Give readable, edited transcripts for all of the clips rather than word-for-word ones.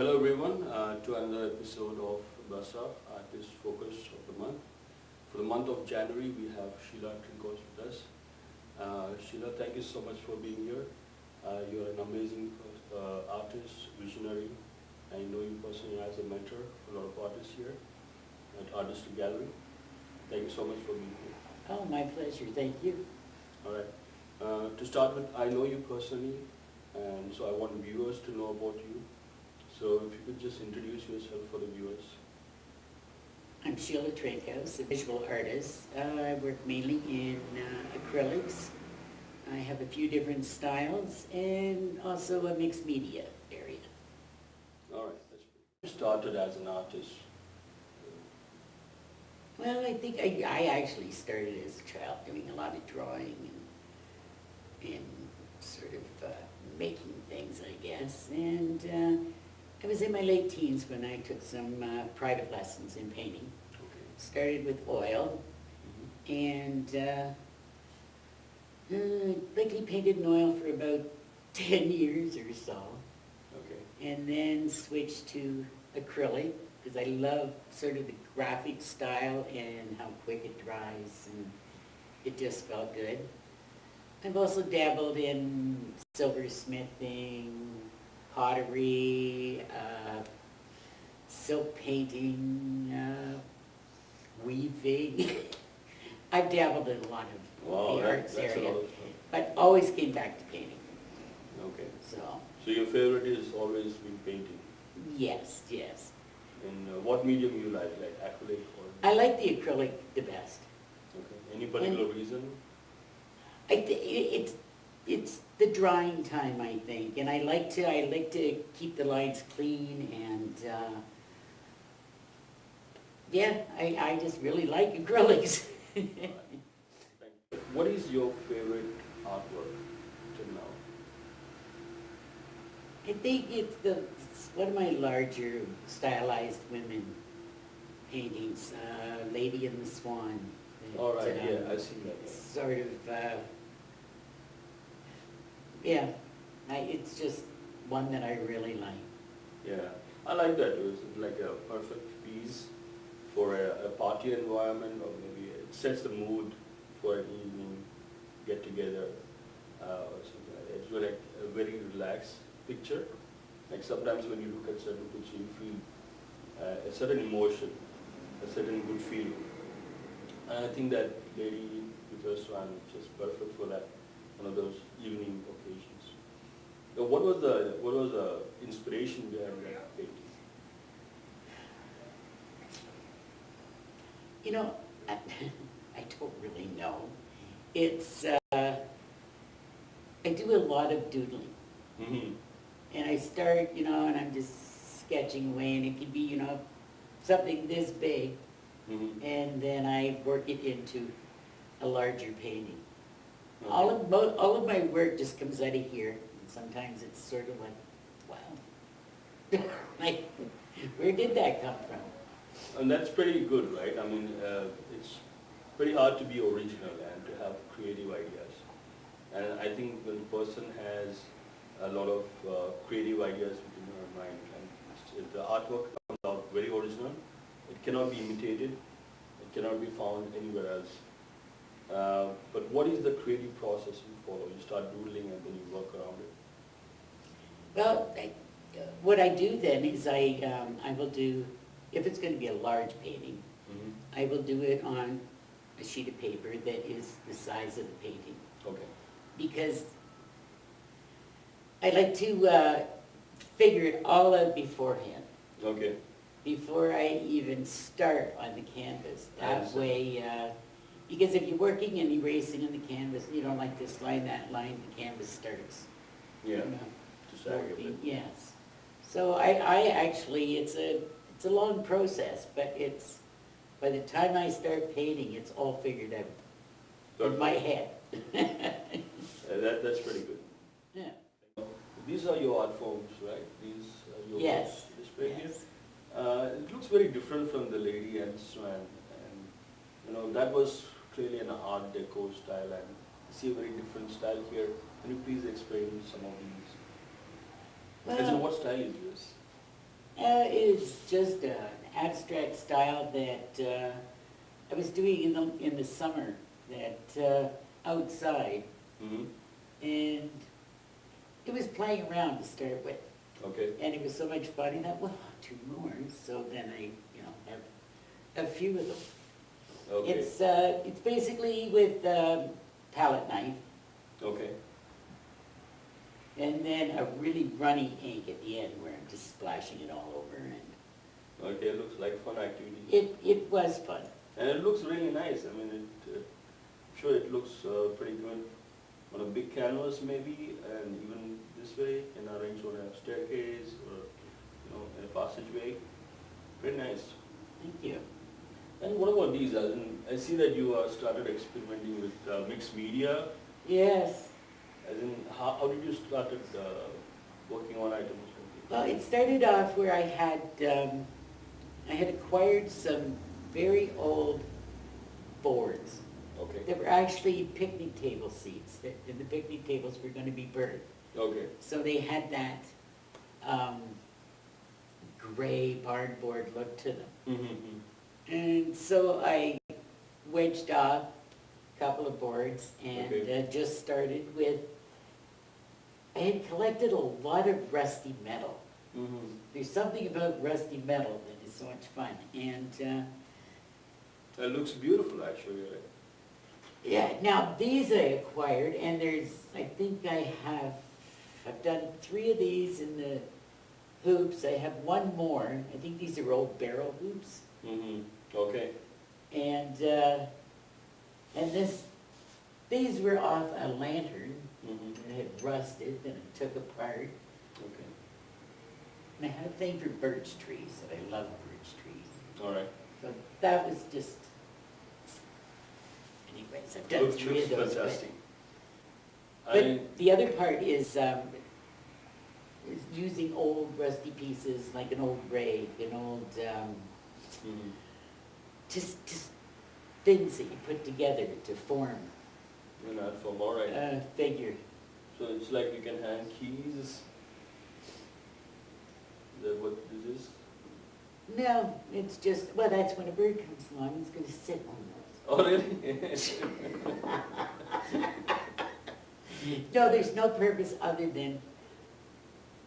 Hello everyone to another episode of Basa, Artist Focus of the Month. For the month of January, we have Sheila Trinkaus with us. Sheila, thank you so much for being here. You're an amazing artist, visionary. I know you personally as a mentor for a lot of artists here at Artistic Gallery. Thank you so much for being here. Oh, my pleasure. Thank you. All right. To start with, I know you personally, and so I want viewers to know about you. So if you could just introduce yourself for the viewers. I'm Sheila Trinkaus, a visual artist. I work mainly in acrylics. I have a few different styles and also a mixed media area. All right. You started as an artist. Well, I think I actually started as a child doing a lot of drawing and sort of making things, I guess. And I was in my late teens when I took some private lessons in painting. Okay. Started with oil, and likely painted in oil for about 10 years or so. Okay. And then switched to acrylic, because I love sort of the graphic style and how quick it dries, and it just felt good. I've also dabbled in silversmithing, pottery, silk painting, weaving. I've dabbled in a lot of the arts area, but always came back to painting. Okay. So your favorite is always been painting? yes, yes. And what medium you like acrylic or? I like the acrylic the best. Okay. Any particular reason? It's the drying time, I think, and I like to keep the lines clean, and yeah, I just really like acrylics. What is your favorite artwork till now? I think it's one of my larger stylized women paintings, Lady and the Swan. All right, yeah, I've seen that. Yeah. Sort of, yeah, it's just one that I really like. Yeah, I like that. It's like a perfect piece for a party environment, or maybe it sets the mood for an evening get together or something like that. It's like a very relaxed picture. Like sometimes when you look at certain picture, you feel a certain emotion, a certain good feeling. And I think that Lady with her swan is just perfect for that, one of those evening occasions. Now, what was the inspiration behind that painting? You know, I don't really know. It's, I do a lot of doodling. Mm-hmm. And I start, and I'm just sketching away, and it could be, something this big, Mm-hmm. and then I work it into a larger painting. Okay. All of my work just comes out of here, and sometimes it's sort of like, wow, like, where did that come from? And that's pretty good, right? I mean, it's pretty hard to be original and to have creative ideas. And I think when a person has a lot of creative ideas within her mind, and if the artwork comes out very original, it cannot be imitated, it cannot be found anywhere else. But what is the creative process you follow? You start doodling and then you work around it? Well, what I do then is I will do, if it's going to be a large painting, Mm-hmm. I will do it on a sheet of paper that is the size of the painting. Okay. Because I like to figure it all out beforehand, Okay. before I even start on the canvas. That understand. way, because if you're working and erasing on the canvas, you don't like this line, that line, the canvas starts. Yeah. You know, To sag a bit. warping. Yes. So I actually, it's a long process, but it's, by the time I start painting, it's all figured out in my head. That's pretty good. Yeah. These are your art forms, right? These are your Yes. display here. Yes. It looks very different from the Lady and Swan, and that was clearly an art deco style, and I see a very different style here. Can you please explain some of these? As in, what style is this? It's just an abstract style that I was doing in the summer, that outside, Mm-hmm. and it was playing around to start with, Okay. and it was so much fun. I thought, well, two more. So then I, have a few of them. Okay. It's basically with palette knife, Okay. and then a really runny ink at the end where I'm just splashing it all over, and Okay, it looks like fun activity. it was fun. And it looks really nice. I mean, I'm sure it looks pretty good on a big canvas maybe, and even this way, and arranged on a staircase or, in a passageway. Very nice. Thank you. And what about these? I see that you started experimenting with mixed media. Yes. As in, how did you started working on items? Well, it started off where I had acquired some very old boards Okay. that were actually picnic table seats, and the picnic tables were going to be burnt. Okay. So they had that gray barnboard look to them. Mm-hmm. And so I wedged off a couple of boards and Okay. just started with, I had collected a lot of rusty metal. Mm-hmm. There's something about rusty metal that is so much fun. And It looks beautiful actually, right? yeah, now these I acquired, and I think I've done 3 of these in the hoops. I have one more. I think these are old barrel hoops. Mm-hmm. Okay. And these were off a lantern Mm-hmm. that had rusted, and I took apart. Okay. And I had a thing for birch trees, and I love birch trees. All right. So that was just, anyways, I've done 3 of those. Fantastic. But the other part is using old rusty pieces, like an old rake, an old, Mhm. just things that you put together to form You're not from, all right. a figure. So it's like you can hang keys. Is that what this is? No, it's just, well, that's when a bird comes along, it's gonna sit on those. Oh, really? No, there's no purpose other than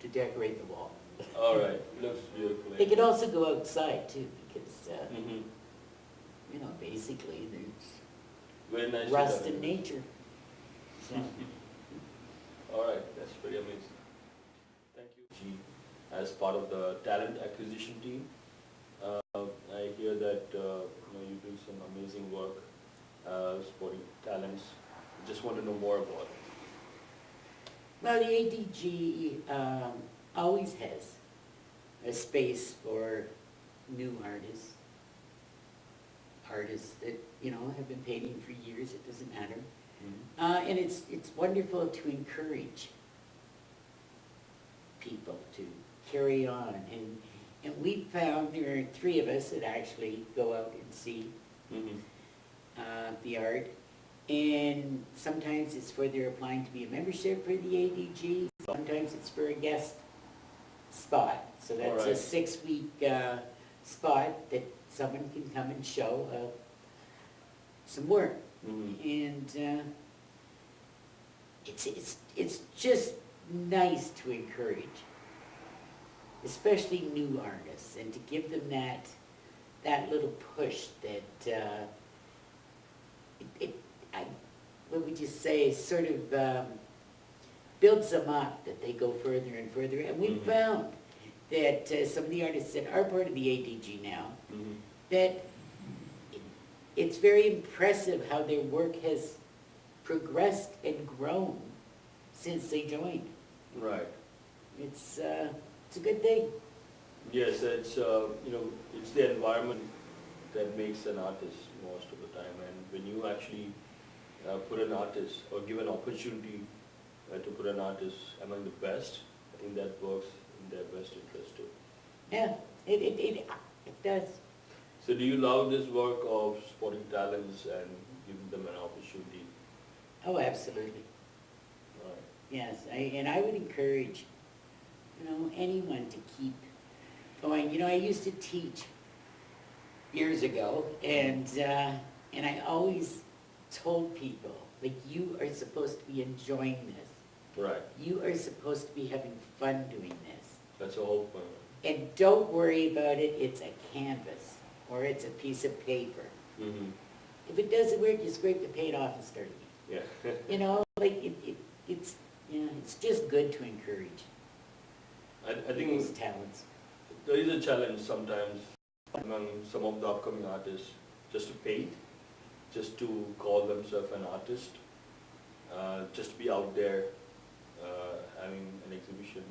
to decorate the wall. All right. Looks beautiful. They could also go outside too, because, Mm-hmm. basically there's Very nice. rust in nature. So, All right. That's pretty amazing. Thank you. As part of the talent acquisition team, I hear that you do some amazing work supporting talents. Just want to know more about it. well, the ADG always has a space for new artists that, have been painting for years, it doesn't matter. Mm-hmm. And it's wonderful to encourage people to carry on. And we found there are 3 of us that actually go out and see Mm-hmm. the art. And sometimes it's for they're applying to be a membership for the ADG. Sometimes it's for a guest spot. So that's a Alright. 6-week spot that someone can come and show some work. Mm-hmm. And it's just nice to encourage, especially new artists, and to give them that little push that what would you say, sort of builds them up, that they go further and further. And we Mhm. found that some of the artists that are part of the ADG now, Mm-hmm. that it's very impressive how their work has progressed and grown since they joined. Right. It's a good thing. Yes, it's it's the environment that makes an artist most of the time, and when you actually put an artist or give an opportunity to put an artist among the best, I think that works in their best interest too. Yeah, it does. So do you love this work of supporting talents and giving them an opportunity? Oh, absolutely. Right. Yes, and I would encourage, anyone to keep going, I used to teach years ago, and I always told people, like, you are supposed to be enjoying this. Right, You are supposed to be having fun doing this. that's the whole point. And don't worry about it, it's a canvas, or it's a piece of paper. Mm-hmm. If it doesn't work, you scrape the paint off and start again. Yeah. Like, it's, it's just good to encourage I think people's talents. there is a challenge sometimes among some of the upcoming artists just to paint, just to call themselves an artist, just to be out there having an exhibition.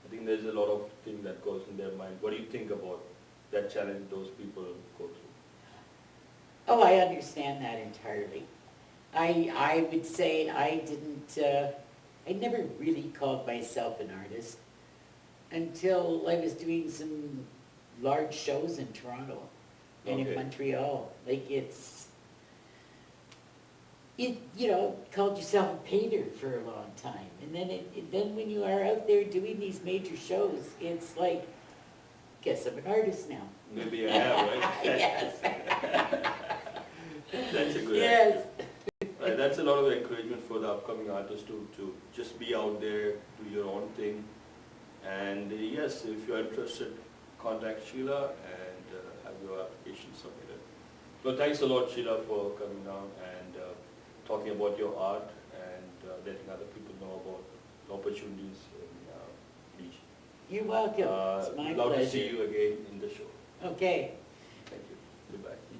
I think there's a lot of things that goes in their mind. What do you think about that challenge those people go through? Oh, I understand that entirely. I would say I never really called myself an artist until I was doing some large shows in Toronto and in Okay. Montreal. Like called yourself a painter for a long time. And then when you are out there doing these major shows, it's like, guess I'm an artist now. Maybe I have, right? Yes. That's a good Yes. attitude. Right, that's a lot of encouragement for the upcoming artists to just be out there, do your own thing. And yes, if you're interested, contact Sheila and have your application submitted. So thanks a lot, Sheila, for coming down and talking about your art and letting other people know about the opportunities in Beach. You're welcome. It's my Love pleasure. to see you again in the show. Okay. Thank you. Goodbye.